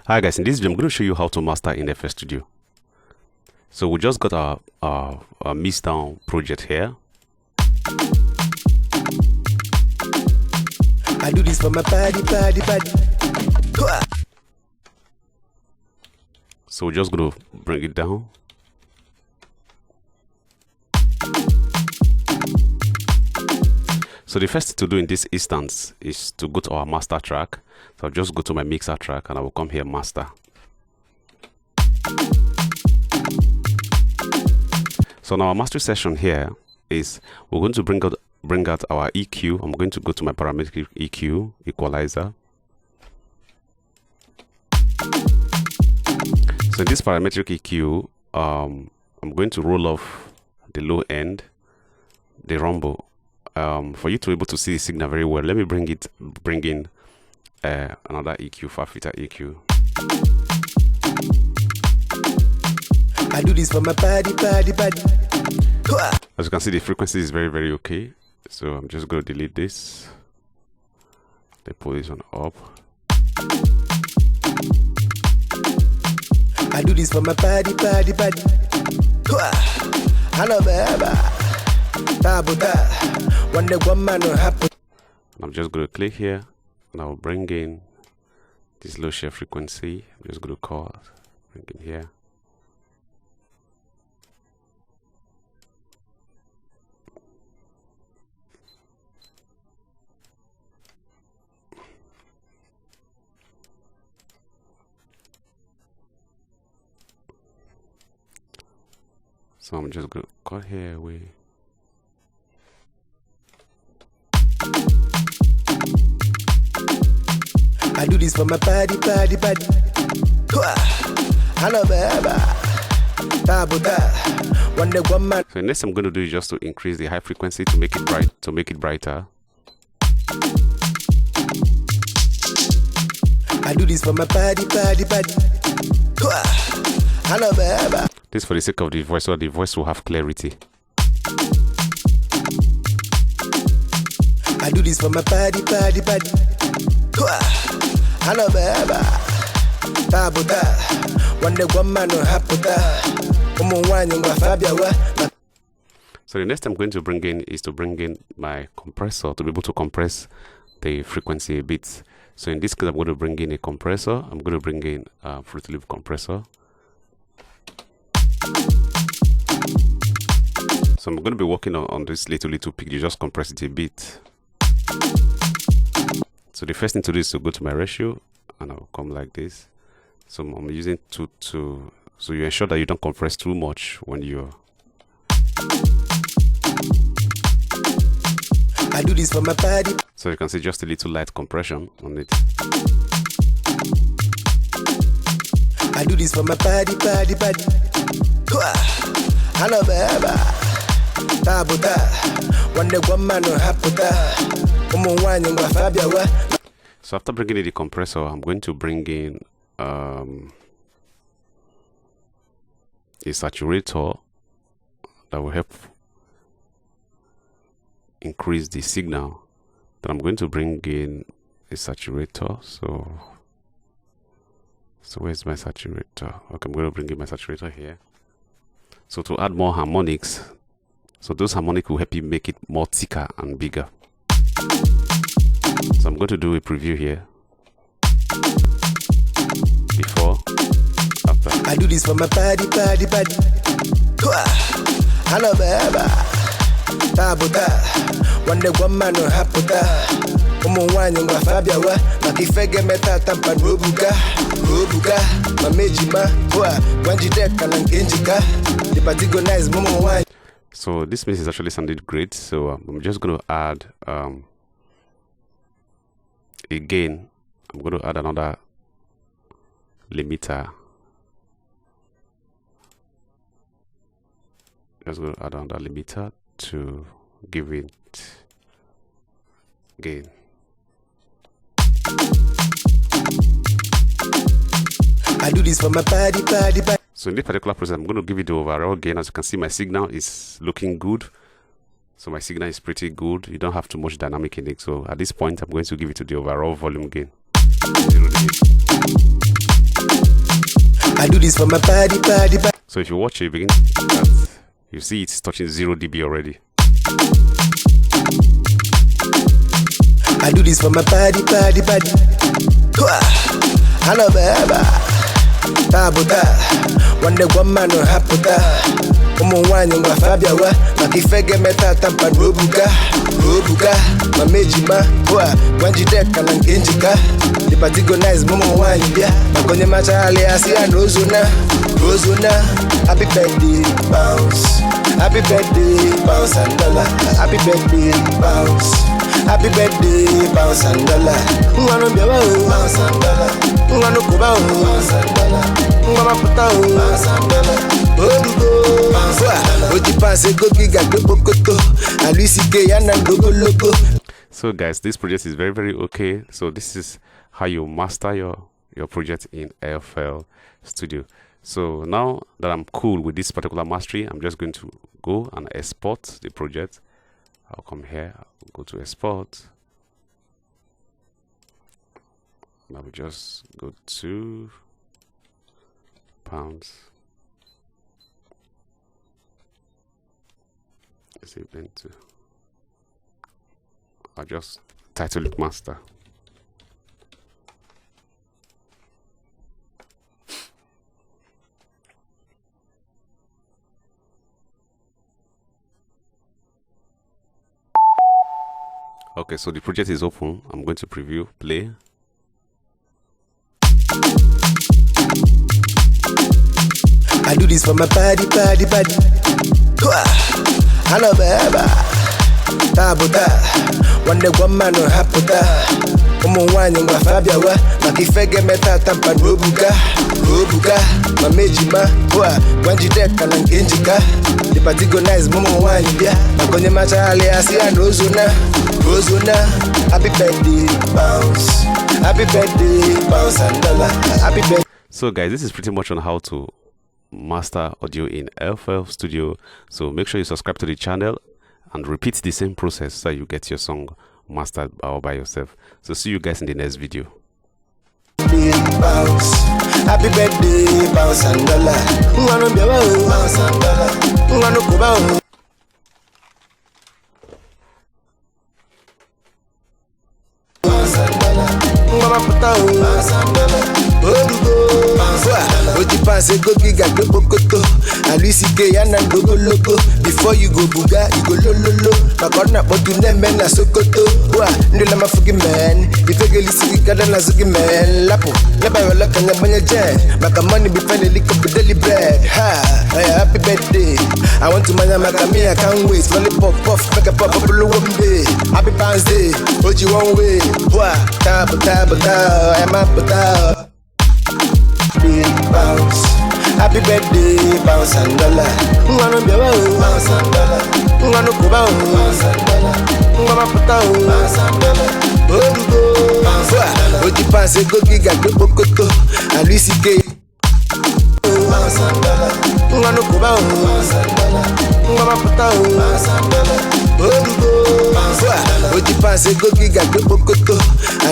Hi guys, in this video I'm going to show you how to master in FL Studio. So we just got our mix down project here. I do this for my party. So we're just going to bring it down. So the first thing to do in this instance is to go to our master track. So I'll just go to my mixer track and I will come here master. So now our master session here is we're going to bring out our EQ. I'm going to go to my parametric EQ equalizer. So in this parametric EQ, I'm going to roll off the low end, the rumble. For you to be able to see the signal very well, let me bring in another EQ, far filter EQ. I do this for my party. As you can see, the frequency is very okay. So I'm just going to delete this. Then pull this one up. I do this for my party. Hello, baby. I'm just going to click here and I'll bring in this low share frequency. I'm just going to bring in here. So I'm just going to cut here away. I do this for my party. Hello, baby. So next I'm going to do is just to increase the high frequency to make it brighter. I do this for my party. Hello, baby. This for the sake of the voice, so the voice will have clarity. I do this for my party. Hello, baby. So the next I'm going to bring in my compressor to be able to compress the frequency a bit. So in this case, I'm going to bring in a compressor. I'm going to bring in a Fruit Loop compressor. So I'm going to be working on this little peak. You just compress it a bit. So the first thing to do is to go to my ratio and I'll come like this. So I'm using 2 to, so you ensure that you don't compress too much when you're. I do this for my party. So you can see just a little light compression on it. I do this for my party. Hello, baby. So after bringing in the compressor, I'm going to bring in a saturator that will help increase the signal. Then I'm going to bring in a saturator. So where's my saturator? Okay, I'm going to bring in my saturator here. So to add more harmonics, so those harmonics will help you make it more thicker and bigger. So I'm going to do a preview here. Before, after. I do this for my party. Hello, baby. So this mix is actually sounded great. So I'm just going to add again. I'm going to add another limiter. Just going to add another limiter to give it gain. I do this for my party. So in this particular process, I'm going to give it the overall gain. As you can see, my signal is looking good. So my signal is pretty good. You don't have too much dynamic in it. So at this point, I'm going to give it to the overall volume gain. I do this for my body. So if you watch it, you begin that you see it's touching 0 dB already. I do this for my body. Hello, baby. Tabuta, one day one man will happen. Wine and Fabia, Makifege meta tampa robuga, my majima, when you deck and Genjika, the particular nice Momo wine, yeah, Makonya Machali, I see a Rosuna, happy birthday, bounce, happy birthday, bounce and dollar, happy birthday, bounce, happy birthday, bounce and dollar, Mano Biao, bounce and dollar, Mano Kuba, bounce and dollar, Mama Puta, bounce and dollar. So guys, this project is very okay. So this is how you master your project in FL Studio. So now that I'm cool with this particular mastery, I'm just going to go and export the project. I'll come here, I'll go to export. I will just go to pounds. Save into. I'll just title it master. Okay, so the project is open. I'm going to preview, play. I do this for my body. Hello, baby. Tabuta, one day one man will happen. Wine and Fabia, Makifege meta tampa robuga, my majima, when you deck and Genjika, the particular nice Momo wine, yeah, Makonya Machali, I see a Rosuna, happy birthday, bounce, happy birthday, bounce and dollar, happy birthday. So guys, this is pretty much on how to master audio in FL Studio. So make sure you subscribe to the channel and repeat the same process so you get your song mastered all by yourself. So see you guys in the next video. Bounce, happy birthday, bounce and dollar, bounce and dollar, before you go buga, you go lo. Makona potu neme na sokoto. Ndula mafugi man, ifege lisiki kada na zugi man. Lapo, yaba yola kanya banya jen. Makamani bifele liko bideli bread. Happy birthday. I want to manya makami, I can't wait. Lollipop puff, make a pop blue one day. Happy Pounds Day, hold you one way. Tabu, I'm up with that. Bounce, happy birthday, bounce and dollar. Bounce and dollar. Kuba, bounce and dollar. Mama Puta, bounce and dollar. Oji pass go giga go bokoto. Alisi K. Bounce and dollar. Kuba, bounce and dollar. Mama Puta, bounce and dollar. Oji pass go giga go bokoto.